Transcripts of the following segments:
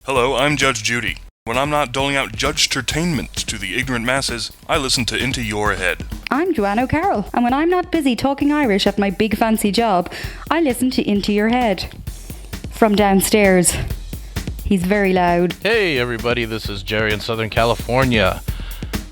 Hello, I'm Judge Judy. When I'm not doling out judge-tertainment to the ignorant masses, I listen to Into Your Head. I'm Joanne O'Carroll, and when I'm not busy talking Irish at my big fancy job, I listen to Into Your Head. From downstairs. He's very loud. Hey everybody, this is Jerry in Southern California.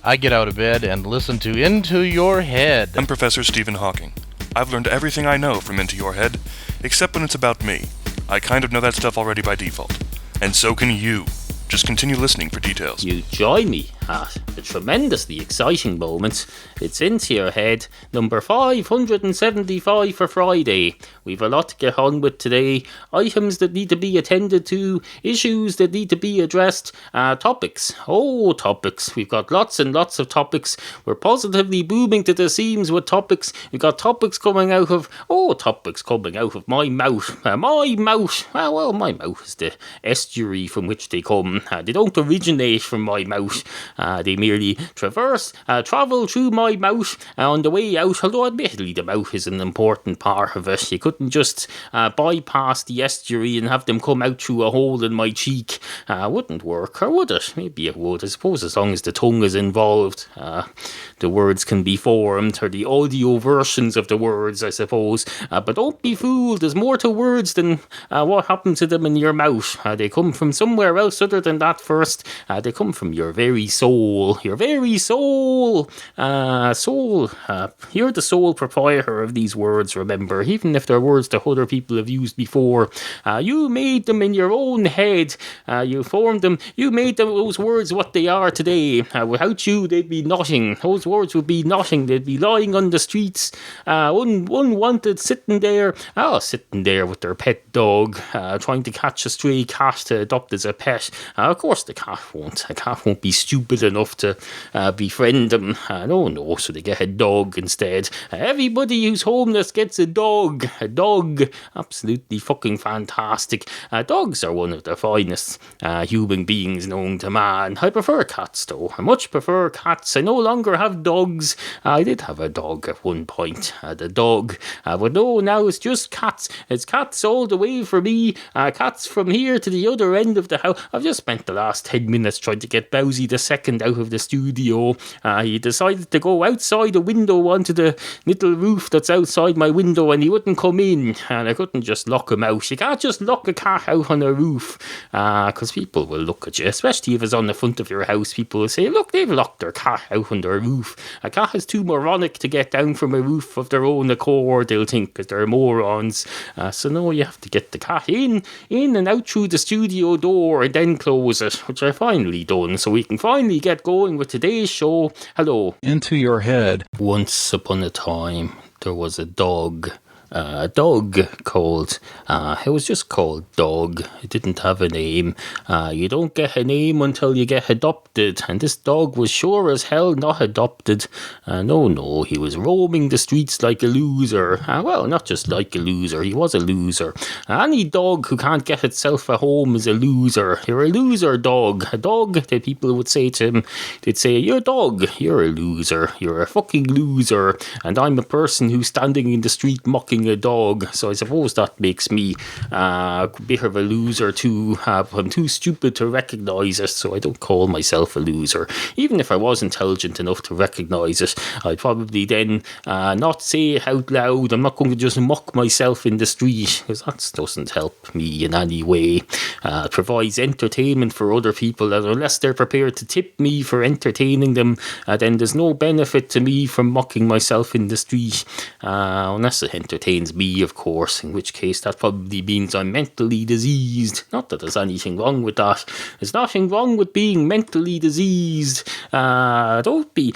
I get out of bed and listen to Into Your Head. I'm Professor Stephen Hawking. I've learned everything I know from Into Your Head, except when it's about me. I kind of know that stuff already by default. And so can you. Just continue listening for details. You join me at the tremendously exciting moment. It's Into Your Head, number 575 for Friday. We've a lot to get on with today. Items that need to be attended to, issues that need to be addressed, topics. Oh, topics. We've got lots and lots of topics. We're positively booming to the seams with topics. We've got topics coming out of my mouth. My mouth. Well, my mouth is the estuary from which they come. They don't originate from my mouth. They merely travel through my mouth on the way out, although admittedly the mouth is an important part of it. You couldn't just bypass the estuary and have them come out through a hole in my cheek. Wouldn't work, or would it? Maybe it would. I suppose as long as the tongue is involved, the words can be formed, or the audio versions of the words, I suppose. But don't be fooled, there's more to words than what happens to them in your mouth. They come from somewhere else other than that first. They come from your very soul. Your very soul. You're the sole proprietor of these words, remember. Even if they're words that other people have used before. You made them in your own head. You formed them. You made those words what they are today. Without you, they'd be nothing. Those words would be nothing. They'd be lying on the streets. Unwanted, sitting there with their pet dog, trying to catch a stray cat to adopt as a pet. Of course the cat won't. A cat won't be stupid enough to befriend them. No, so they get a dog instead. Everybody who's homeless gets a dog. A dog. Absolutely fucking fantastic. Dogs are one of the finest human beings known to man. I prefer cats though. I much prefer cats. I no longer have dogs. I did have a dog at one point. The dog. But no, now it's just cats. It's cats all the way for me. Cats from here to the other end of the house. I've just spent the last 10 minutes trying to get Bowsy the second out of the studio. He decided to go outside the window onto the little roof that's outside my window, and he wouldn't come in, and I couldn't just lock him out. You can't just lock a cat out on a roof, because people will look at you, especially if it's on the front of your house. People will say, look, they've locked their cat out on their roof. A cat is too moronic to get down from a roof of their own accord, they'll think, because they're morons. So no, you have to get the cat in and out through the studio door and then close it, which I finally done, so we can finally get going with today's show. Hello. Into Your Head. Once upon a time, there was a dog called, it was just called Dog. It didn't have a name. You don't get a name until you get adopted, and this dog was sure as hell not adopted. No, he was roaming the streets like a loser. Well, not just like a loser, he was a loser. Any dog who can't get itself a home is a loser. You're a loser dog. A dog that people would say to him, they'd say, you're a dog, you're a loser, you're a fucking loser, and I'm a person who's standing in the street mocking a dog, so I suppose that makes me a bit of a loser too. I'm too stupid to recognise it, so I don't call myself a loser. Even if I was intelligent enough to recognise it, I'd probably then not say it out loud. I'm not going to just mock myself in the street, because that doesn't help me in any way. It provides entertainment for other people, and unless they're prepared to tip me for entertaining them, then there's no benefit to me from mocking myself in the street, unless it entertains me, of course, in which case that probably means I'm mentally diseased. Not that there's anything wrong with that. There's nothing wrong with being mentally diseased. Don't be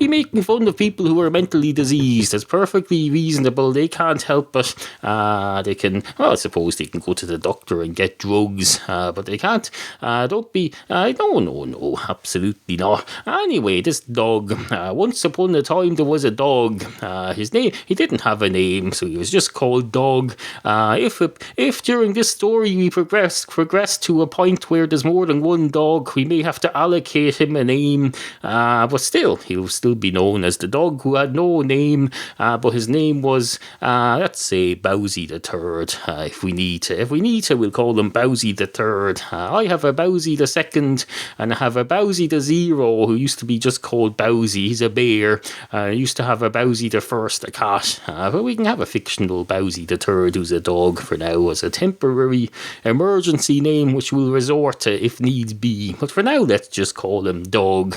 making fun of people who are mentally diseased. It's perfectly reasonable. They can't help it. They can, well, I suppose they can go to the doctor and get drugs, but they can't. No, absolutely not. Anyway, this dog, once upon a time there was a dog. His name, he didn't have a name, so so he was just called Dog. If during this story we progress to a point where there's more than one dog, we may have to allocate him a name, but still, he'll still be known as the dog who had no name, but his name was, let's say, Bowsy the Third. If we need to, we'll call him Bowsy the Third. I have a Bowsy the Second, and I have a Bowsy the Zero, who used to be just called Bowsy. He's a bear. I used to have a Bowsy the First, a cat. But we can have a fictional Bowsy the Third, who's a dog for now, as a temporary emergency name, which we'll resort to if need be. But for now, let's just call him Dog.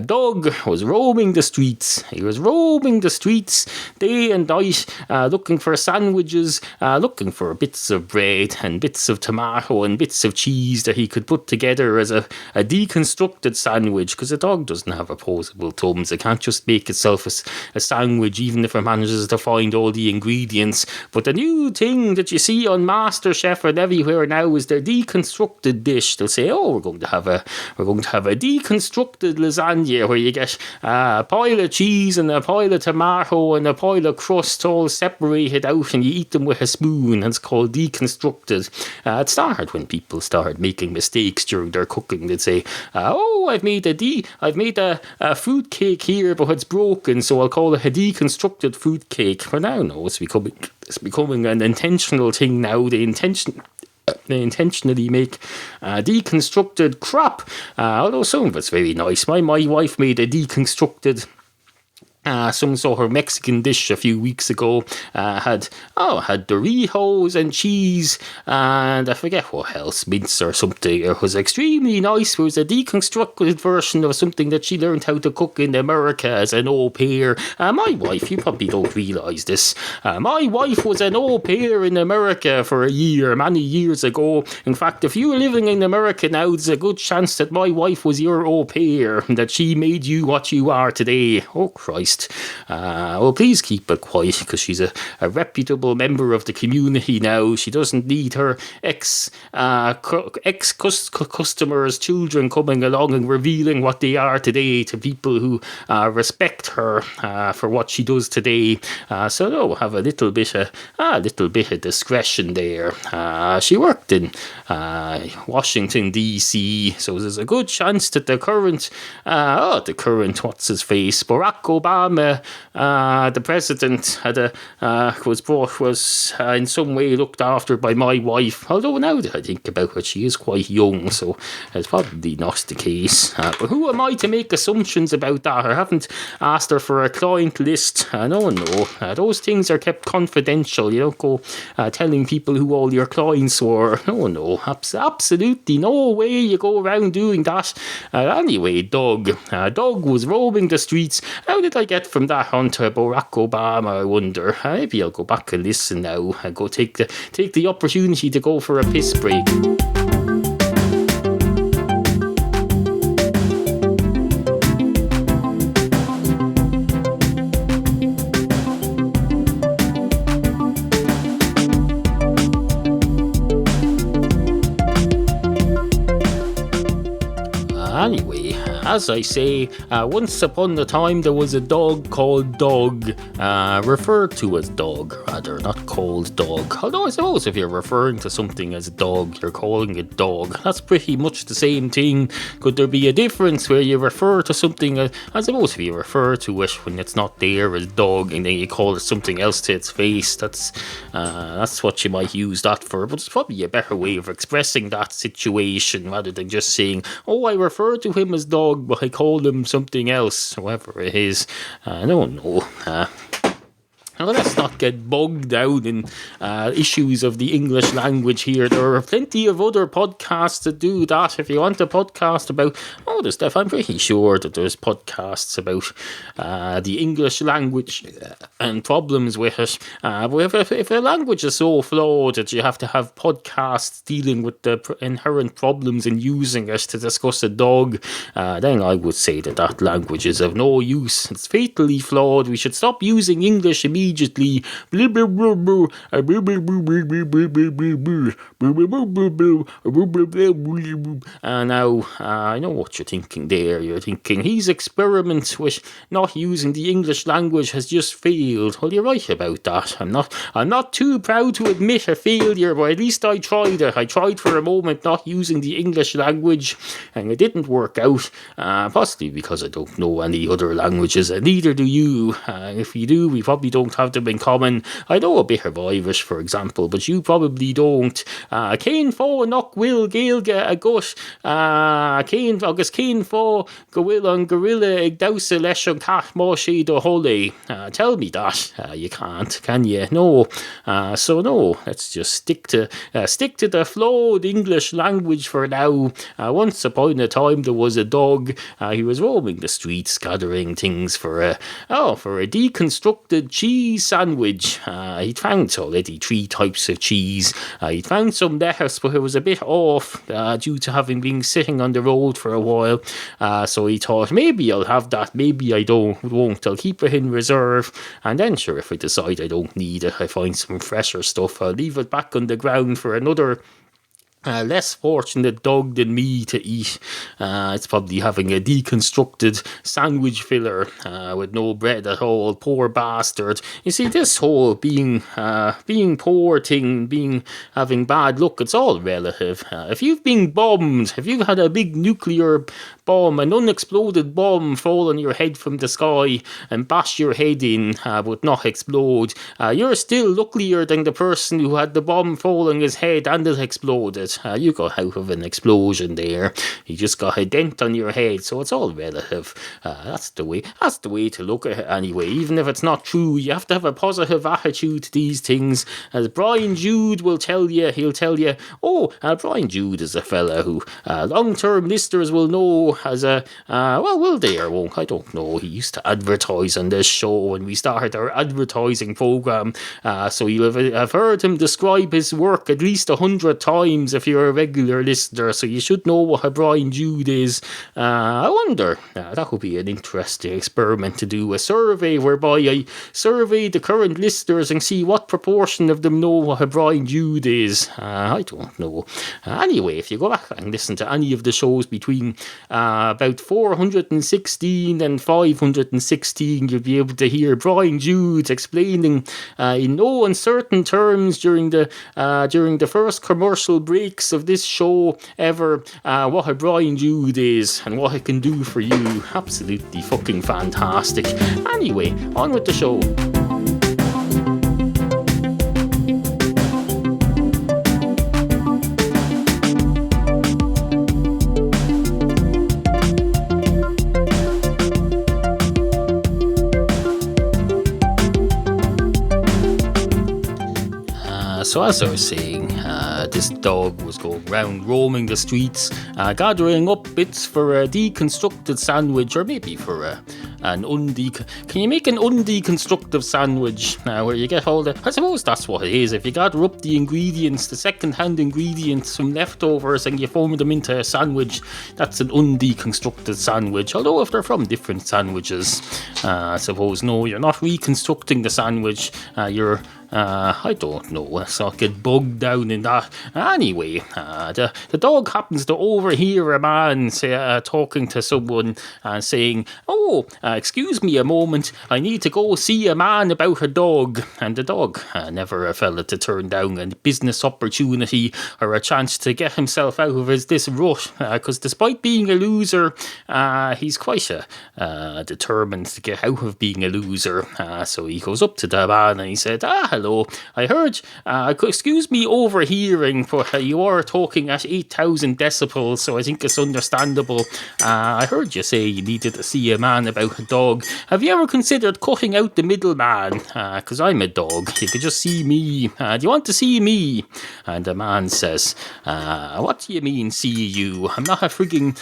Dog was roaming the streets. He was roaming the streets day and night, looking for sandwiches, looking for bits of bread and bits of tomato and bits of cheese that he could put together as a deconstructed sandwich, because a dog doesn't have opposable thumbs. It can't just make itself a sandwich, even if it manages to find all the ingredients. But the new thing that you see on MasterChef and everywhere now is their deconstructed dish. They'll say, oh, we're going to have a deconstructed lasagna, where you get a pile of cheese and a pile of tomato and a pile of crust all separated out, and you eat them with a spoon. It's called deconstructed. It started when people started making mistakes during their cooking. They'd say, oh, I've made a fruit cake here, but it's broken, so I'll call it a deconstructed fruit cake. For now, no, it's becoming an intentional thing now. They intentionally make deconstructed crap, although some of it's very nice. My wife made a deconstructed some sort of Mexican dish a few weeks ago. Had Doritos and cheese, and I forget what else, mince or something. It was extremely nice. It was a deconstructed version of something that she learned how to cook in America as an au pair. My wife, you probably don't realise this, my wife was an au pair in America for a year, many years ago. In fact, if you were living in America now, there's a good chance that my wife was your au pair, and that she made you what you are today. Oh, Christ. Well, please keep it quiet, because she's a reputable member of the community now. She doesn't need her ex-customers' children coming along and revealing what they are today to people who respect her for what she does today. So no, have a little bit of discretion there. She worked in Washington D.C., so there's a good chance that the current what's his face, Barack Obama, the president, was in some way looked after by my wife. Although now that I think about it, she is quite young, so it's probably not the case. But who am I to make assumptions about that? I haven't asked her for a client list. No. Those things are kept confidential. You don't go telling people who all your clients were. No. Absolutely no way you go around doing that. Anyway, Doug was roaming the streets. How did I get from that onto Barack Obama, I wonder? Maybe I'll go back and listen now and go take the opportunity to go for a piss break. Anyway, as I say, once upon a time there was a dog called Dog, referred to as Dog, rather, not called Dog. Although I suppose if you're referring to something as a dog, you're calling it Dog. That's pretty much the same thing. Could there be a difference where you refer to something, I suppose if you refer to it when it's not there as Dog, and then you call it something else to its face, that's what you might use that for. But it's probably a better way of expressing that situation, rather than just saying, oh, I refer to him as Dog, but I call him something else, whatever it is. I don't know. Now, let's not get bogged down in issues of the English language here. There are plenty of other podcasts that do that. If you want a podcast about other stuff, I'm pretty sure that there's podcasts about the English language and problems with it. But if a language is so flawed that you have to have podcasts dealing with the inherent problems in using it to discuss a dog, then I would say that language is of no use. It's fatally flawed. We should stop using English immediately immediately. Now, I know what you're thinking there. You're thinking his experiment with not using the English language has just failed. Well, you're right about that. I'm not too proud to admit a failure, but at least I tried it. I tried for a moment not using the English language, and it didn't work out. Possibly because I don't know any other languages, and neither do you. If you do, we probably don't have them in common. I know a bit of Irish, for example, but you probably don't. Céin fó nach bhfuil Gaeilge a gut. Céin fó go bhfuil an gorilla ag damhsa leis an cat má sé do hola. Tell me that. You can't, can you? No. So no, let's just stick to the flowed English language for now. Once upon a time there was a dog. He was roaming the streets gathering things for a deconstructed cheese sandwich. He'd found already 3 types of cheese. He'd found some lettuce, but it was a bit off due to having been sitting on the road for a while. So he thought, maybe I'll have that, maybe I won't. I'll keep it in reserve, and then sure, if I decide I don't need it, I find some fresher stuff, I'll leave it back on the ground for another less fortunate dog than me to eat. It's probably having a deconstructed sandwich filler with no bread at all. Poor bastard. You see, this whole being poor thing, having bad luck, it's all relative. If you've been bombed, if you've had a big nuclear bomb, an unexploded bomb fall on your head from the sky and bash your head in but not explode, you're still luckier than the person who had the bomb fall on his head and it exploded. You got out of an explosion there. You just got a dent on your head, so it's all relative. That's the way to look at it anyway. Even if it's not true, you have to have a positive attitude to these things. As Brian Jude will tell you, Brian Jude is a fella who long-term listeners will know as a, will they or won't? I don't know. He used to advertise on this show when we started our advertising program. So you'll have heard him describe his work at least 100 times if you're a regular listener, so you should know what a Brian Jude is. I wonder, that would be an interesting experiment to do, a survey whereby I survey the current listeners and see what proportion of them know what a Brian Jude is. I don't know. Anyway, if you go back and listen to any of the shows between about 416 and 516, you'll be able to hear Brian Jude explaining in no uncertain terms during the first commercial breaks of this show ever what a Brian Jude is and what it can do for you. Absolutely fucking fantastic. Anyway, on with the show. So as I was saying, this dog was going around roaming the streets, gathering up bits for a deconstructed sandwich, or maybe for can you make an undeconstructive sandwich where you get all the, I suppose that's what it is. If you gather up the ingredients, the second-hand ingredients from leftovers, and you form them into a sandwich, that's an undeconstructed sandwich. Although if they're from different sandwiches, I suppose no, you're not reconstructing the sandwich, you're I don't know, let's not get bogged down in that. Anyway, the dog happens to overhear a man talking to someone and saying, excuse me a moment, I need to go see a man about a dog. And the dog, never a fella to turn down a business opportunity or a chance to get himself out of this rut, because despite being a loser, he's quite determined to get out of being a loser. So he goes up to the man and he said, hello, I heard, excuse me overhearing, but you are talking at 8,000 decibels, so I think it's understandable. I heard you say you needed to see a man about a dog. Have you ever considered cutting out the middleman? Because I'm a dog, you could just see me. Do you want to see me? And the man says, what do you mean see you? I'm not a frigging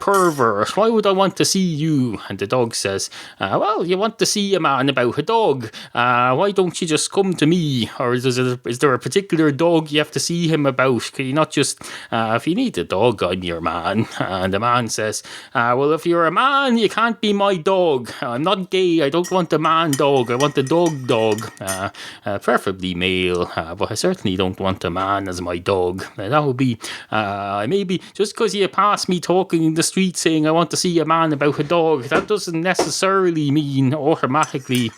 pervert. Why would I want to see you? And the dog says, well, you want to see a man about a dog. Why don't you just come come to me, or is there a particular dog you have to see him about? Can you not just, if you need a dog, I'm your man? And the man says, well, if you're a man, you can't be my dog. I'm not gay. I don't want a man dog. I want a dog. Preferably male, but I certainly don't want a man as my dog. That would be, maybe just because you pass me talking in the street saying I want to see a man about a dog, that doesn't necessarily mean automatically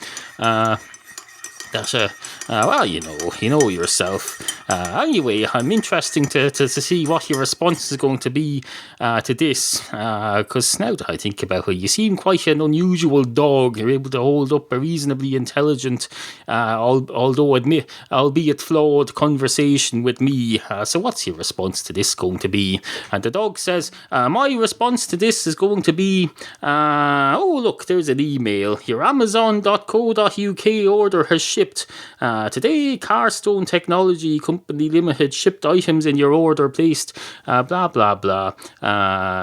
that, well, you know yourself. Anyway, I'm interested to see what your response is going to be to this, because now that I think about it, you seem quite an unusual dog. You're able to hold up a reasonably intelligent, albeit flawed conversation with me. So what's your response to this going to be? And the dog says, my response to this is going to be, oh, look, there's an email. Your Amazon.co.uk order has shipped. Today, Carstone Technology Company Limited shipped items in your order placed, blah, blah, blah.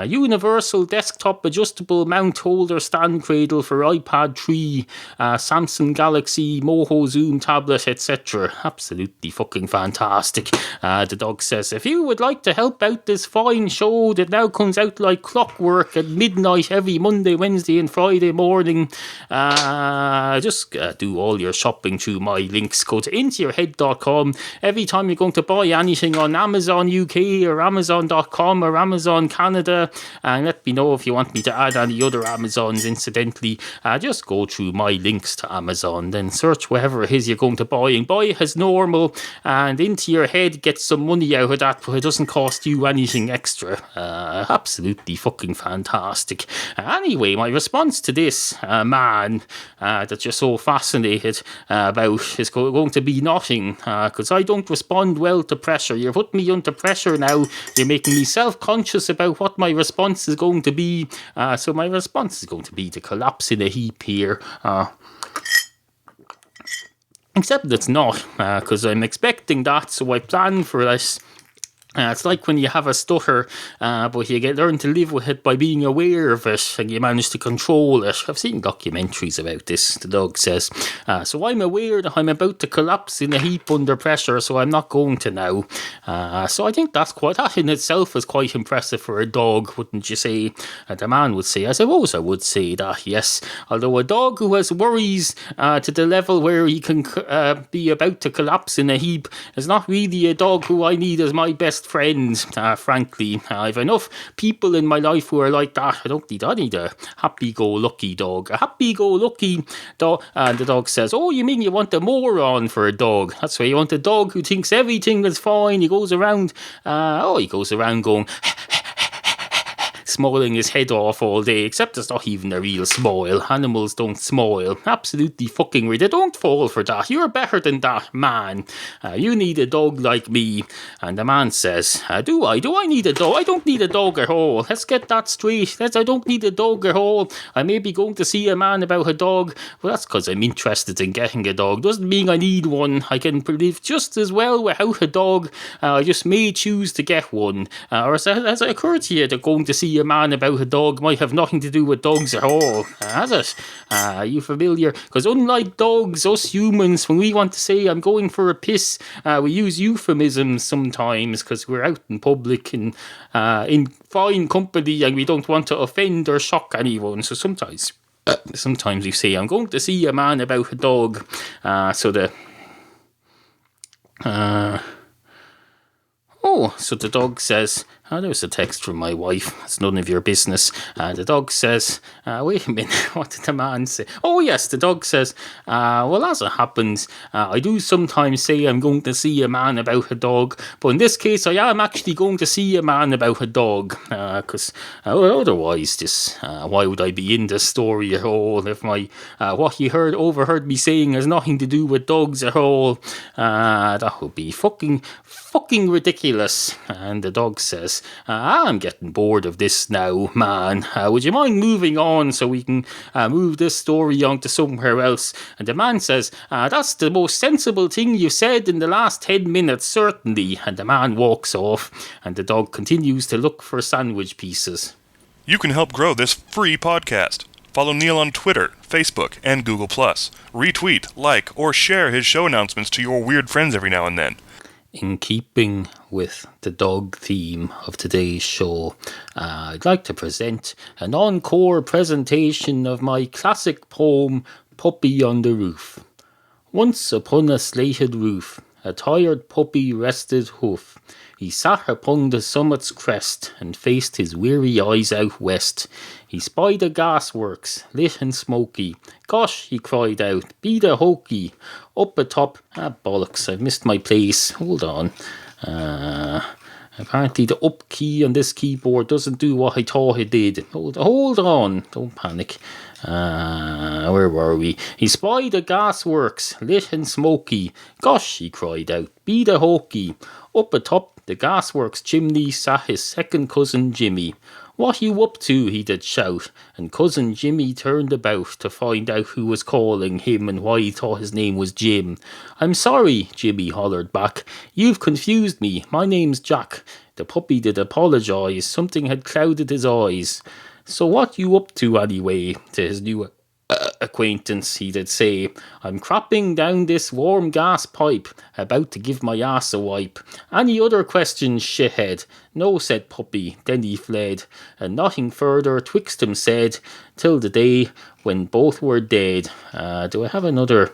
Universal desktop adjustable mount holder stand cradle for iPad 3, Samsung Galaxy Moho Zoom tablet, etc. Absolutely fucking fantastic. The dog says, if you would like to help out this fine show that now comes out like clockwork at midnight every Monday, Wednesday and Friday morning, just do all your shopping through my links. Go to intoyourhead.com. Every time you're going to buy anything on Amazon UK or Amazon.com or Amazon Canada, and let me know if you want me to add any other Amazons incidentally, just go through my links to Amazon, then search whatever it is you're going to buy and buy it as normal, and Into Your Head gets some money out of that, but it doesn't cost you anything extra. Absolutely fucking fantastic. Anyway, my response to this man that you're so fascinated about is going to be nothing, because I don't respond well to pressure. You're putting me under pressure now. You're making me self-conscious about what my response is going to be. So my response is going to be to collapse in a heap here. Except it's not, because I'm expecting that, so I plan for this. It's like when you have a stutter, but you learn to live with it by being aware of it, and you manage to control it. I've seen documentaries about this, the dog says. So I'm aware that I'm about to collapse in a heap under pressure, so I'm not going to now. So I think that in itself is quite impressive for a dog, wouldn't you say? The man would say, I suppose I would say that, yes. Although a dog who has worries to the level where he can be about to collapse in a heap is not really a dog who I need as my best friend, frankly. I've enough people in my life who are like that. I need a happy-go-lucky dog. A happy-go-lucky dog. And the dog says, oh, you mean you want a moron for a dog? That's why you want a dog who thinks everything is fine. He goes around going smiling his head off all day, except it's not even a real smile. Animals don't smile. Absolutely fucking weird. They don't fall for that. You're better than that, man. You need a dog like me. And the man says, do I? Do I need a dog? I don't need a dog at all. Let's get that straight. I don't need a dog at all. I may be going to see a man about a dog, but that's because I'm interested in getting a dog. Doesn't mean I need one. I can live just as well without a dog. I just may choose to get one. Or as it occurred to you that going to see a man about a dog might have nothing to do with dogs at all, has it? Are you familiar? Because unlike dogs, us humans, when we want to say I'm going for a piss, we use euphemisms sometimes because we're out in public and in fine company and we don't want to offend or shock anyone. So sometimes we say I'm going to see a man about a dog. So the dog says, there's a text from my wife. It's none of your business. The dog says, wait a minute, what did the man say? Oh, yes, the dog says, well, as it happens, I do sometimes say I'm going to see a man about a dog, but in this case, I am actually going to see a man about a dog, because otherwise, why would I be in this story at all if what he overheard me saying has nothing to do with dogs at all? That would be fucking ridiculous. And the dog says, I'm getting bored of this now, man. Would you mind moving on so we can move this story on to somewhere else? And the man says, that's the most sensible thing you've said in the last 10 minutes, certainly. And the man walks off, and the dog continues to look for sandwich pieces. You can help grow this free podcast. Follow Neil on Twitter, Facebook, and Google+. Retweet, like, or share his show announcements to your weird friends every now and then. In keeping with the dog theme of today's show, I'd like to present an encore presentation of my classic poem, Puppy on the Roof. Once upon a slated roof, a tired puppy rested hoof. He sat upon the summit's crest, and faced his weary eyes out west. He spied the gasworks, lit and smoky. Gosh, he cried out, be the hokey. Up atop, bollocks, I've missed my place. Hold on. Apparently the up key on this keyboard doesn't do what I thought it did. Hold on, don't panic. Where were we? He spied the gasworks, lit and smoky. Gosh, he cried out, be the hokey. Up atop the gasworks chimney sat his second cousin Jimmy. What you up to, he did shout, and cousin Jimmy turned about to find out who was calling him and why he thought his name was Jim. I'm sorry, Jimmy hollered back. You've confused me. My name's Jack. The puppy did apologise. Something had clouded his eyes. So what you up to anyway? To his new acquaintance, he did say. I'm cropping down this warm gas pipe, about to give my ass a wipe. Any other questions, shithead? No, said Puppy, then he fled, and nothing further twixt them said, till the day when both were dead. Do I have another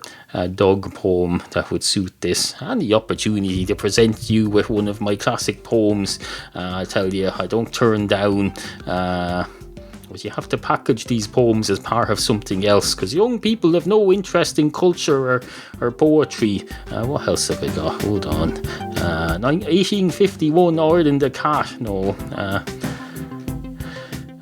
dog poem that would suit this? Any opportunity to present you with one of my classic poems, I tell you, I don't turn down. But you have to package these poems as part of something else, because young people have no interest in culture or poetry. What else have I got? Hold on. 1851, Ireland the Cat. No.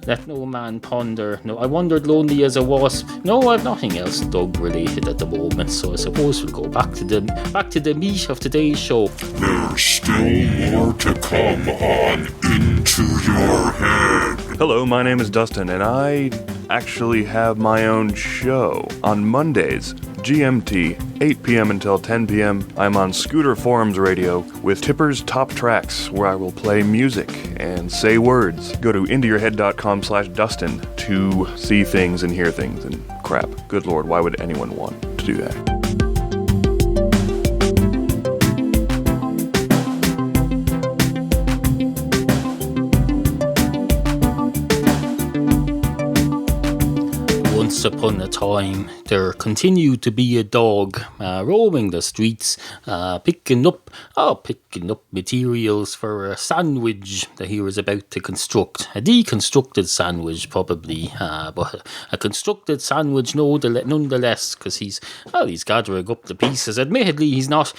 Let no man ponder. No, I wandered lonely as a wasp. No, I've nothing else dog related at the moment, so I suppose we'll go back to the meat of today's show. There's still more to come on Into Your Head. Hello, my name is Dustin, and I actually have my own show. On Mondays, GMT, 8 p.m. until 10 p.m., I'm on Scooter Forums Radio with Tipper's Top Tracks, where I will play music and say words. Go to intoyourhead.com/Dustin to see things and hear things and crap. Good lord, why would anyone want to do that? Once upon a time, there continued to be a dog roaming the streets, picking up materials for a sandwich that he was about to construct. A deconstructed sandwich, probably, but a constructed sandwich nonetheless, because he's gathering up the pieces. Admittedly, he's not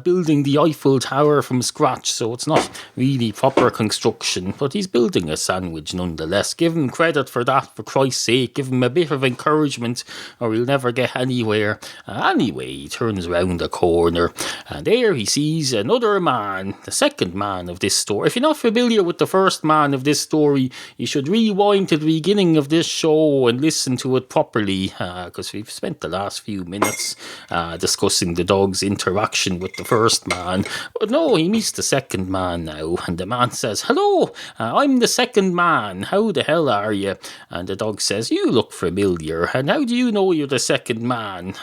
building the Eiffel Tower from scratch, so it's not really proper construction, but he's building a sandwich nonetheless. Give him credit for that, for Christ's sake. Give him a bit of encouragement, or he'll never get anywhere. Anyway, he turns round the corner, and there he sees another man, the second man of this story. If you're not familiar with the first man of this story, you should rewind to the beginning of this show and listen to it properly, because we've spent the last few minutes discussing the dog's interaction with the first man. But no, he meets the second man now, and the man says, hello, I'm the second man. How the hell are you? And the dog says, you look familiar. And how do you know you're the second man?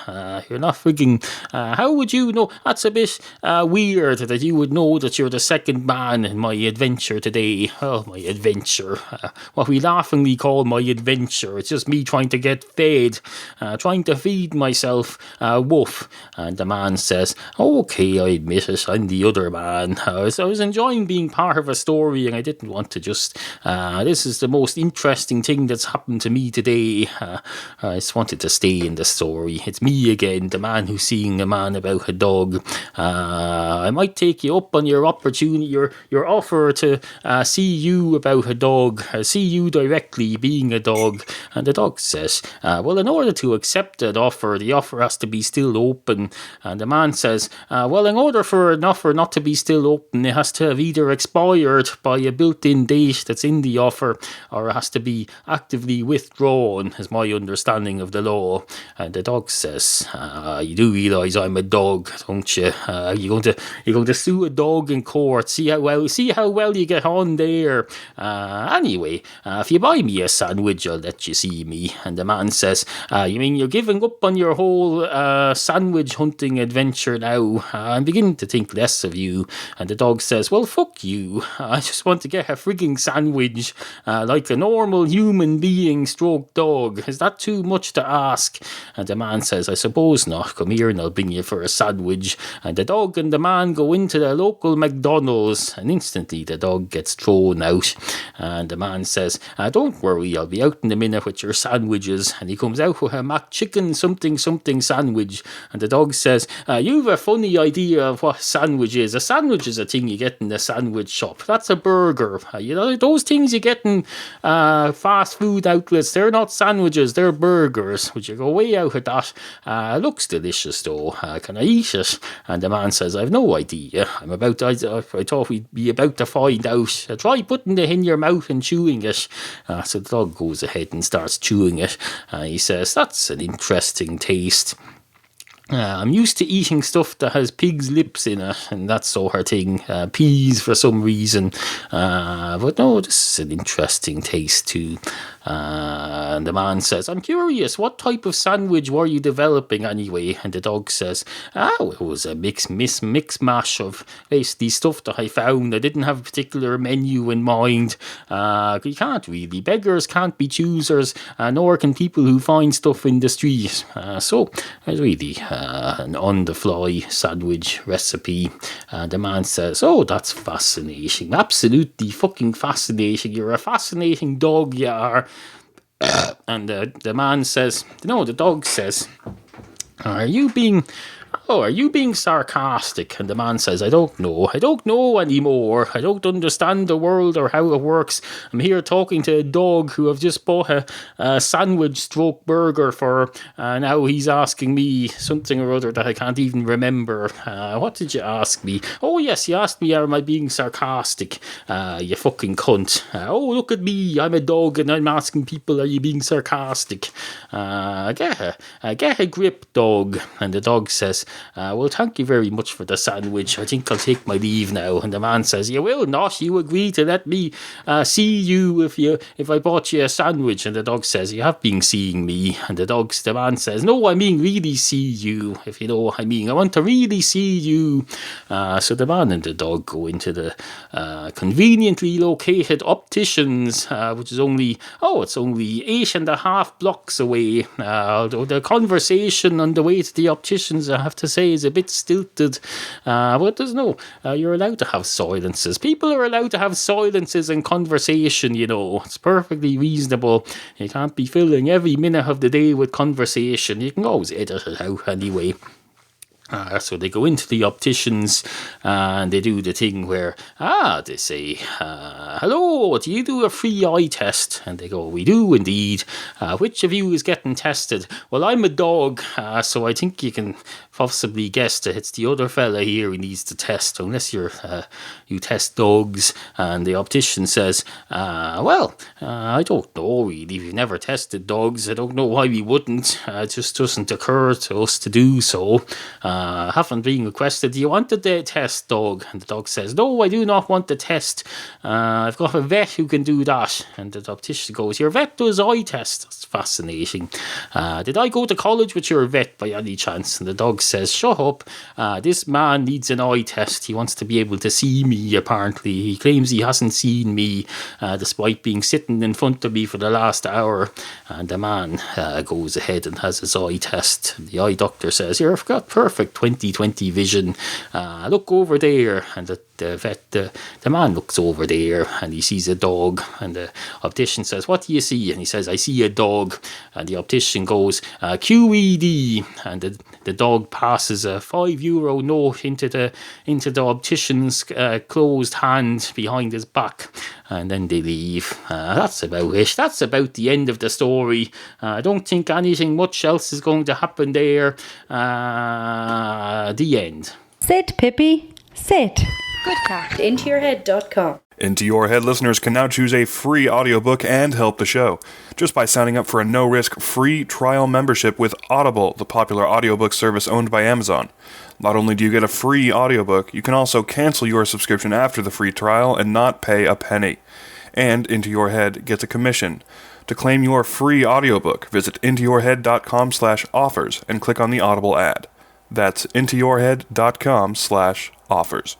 You're not frigging... how would you know? That's a bit weird that you would know that you're the second man in my adventure today. Oh, my adventure. What we laughingly call my adventure. It's just me trying to get fed. Trying to feed myself. Woof. And the man says, okay, I admit it. I'm the other man. I was enjoying being part of a story, and I didn't want to just... this is the most interesting thing that's happened to me today. I just wanted to stay in the story. It's me again, the man who's seeing a man about a dog. I might take you up on your opportunity, your offer to see you about a dog, see you directly being a dog. And the dog says, well, in order to accept that offer, the offer has to be still open. And the man says, well, in order for an offer not to be still open, it has to have either expired by a built-in date that's in the offer, or it has to be actively withdrawn, is my my understanding of the law. And the dog says, you do realise I'm a dog, don't you? You're going to sue a dog in court. See how well you get on there. Anyway, if you buy me a sandwich, I'll let you see me. And the man says, you mean you're giving up on your whole sandwich hunting adventure now? I'm beginning to think less of you. And the dog says, well, fuck you. I just want to get a frigging sandwich like a normal human being stroke dog. Is that too much to ask? And the man says, I suppose not. Come here and I'll bring you for a sandwich. And the dog and the man go into the local McDonald's, and instantly the dog gets thrown out. And the man says, don't worry, I'll be out in a minute with your sandwiches. And he comes out with a McChicken something sandwich. And the dog says, you've a funny idea of what a sandwich is. A sandwich is a thing you get in the sandwich shop. That's a burger. Those things you get in fast food outlets, they're not sandwiches, they're burgers. Would you go way out of that? Looks delicious though. Can I eat it? And the man says, I've no idea. I thought we'd be about to find out. Try putting it in your mouth and chewing it. So the dog goes ahead and starts chewing it. He says, that's an interesting taste. I'm used to eating stuff that has pig's lips in it and that sort of thing. Peas for some reason. But no, this is an interesting taste too. And the man says, I'm curious, what type of sandwich were you developing anyway? And the dog says, it was a mix mash of basically stuff that I found. I didn't have a particular menu in mind. You can't really. Beggars can't be choosers, nor can people who find stuff in the street. So it's really an on-the-fly sandwich recipe. The man says, oh, that's fascinating. Absolutely fucking fascinating. You're a fascinating dog, you are. And the man says, no, the dog says, are you being sarcastic? And the man says, I don't know anymore. I don't understand the world or how it works. I'm here talking to a dog who I've just bought a sandwich stroke burger for. Now he's asking me something or other that I can't even remember. What did you ask me? Oh yes, you asked me, am I being sarcastic? You fucking cunt. Oh, look at me, I'm a dog and I'm asking people, are you being sarcastic? Get a grip, dog. And the dog says, well, thank you very much for the sandwich. I think I'll take my leave now. And the man says, you will not. You agree to let me see you if I bought you a sandwich. And the dog says, you have been seeing me. And the man says, no, I mean really see you, if you know what I mean. I want to really see you. So the man and the dog go into the conveniently located opticians, which is only 8.5 blocks away. Although the conversation on the way to the opticians, I have to say, is a bit stilted, but there's you're allowed to have silences. People are allowed to have silences in conversation, it's perfectly reasonable. You can't be filling every minute of the day with conversation. You can always edit it out anyway. So they go into the opticians and they do the thing where, they say, hello, do you do a free eye test? And they go, we do indeed. Which of you is getting tested? Well, I'm a dog, so I think you can possibly guess that it's the other fella here who needs to test, unless you test dogs. And the optician says, I don't know really. We've never tested dogs. I don't know why we wouldn't. It just doesn't occur to us to do so. Haven't been requested. Do you want the test, dog? And the dog says, no, I do not want the test. I've got a vet who can do that. And the optician goes, your vet does eye tests. That's fascinating. Did I go to college with your vet by any chance? And the dog says, shut up. This man needs an eye test. He wants to be able to see me, apparently. He claims he hasn't seen me, despite being sitting in front of me for the last hour. And the man goes ahead and has his eye test. The eye doctor says, you've got perfect 20/20 vision. Look over there. And the man looks over there and he sees a dog, and the optician says, what do you see? And he says, I see a dog. And the optician goes, QED. And the dog passes a €5 note into the optician's closed hand behind his back, and then they leave. That's about it. That's about the end of the story. I don't think anything much else is going to happen there. The end. Sit, Pippi, sit. Goodcast. IntoYourHead.com. Into Your Head listeners can now choose a free audiobook and help the show just by signing up for a no-risk free trial membership with Audible, the popular audiobook service owned by Amazon. Not only do you get a free audiobook, you can also cancel your subscription after the free trial and not pay a penny. And Into Your Head gets a commission. To claim your free audiobook, visit intoyourhead.com/offers and click on the Audible ad. That's intoyourhead.com/offers.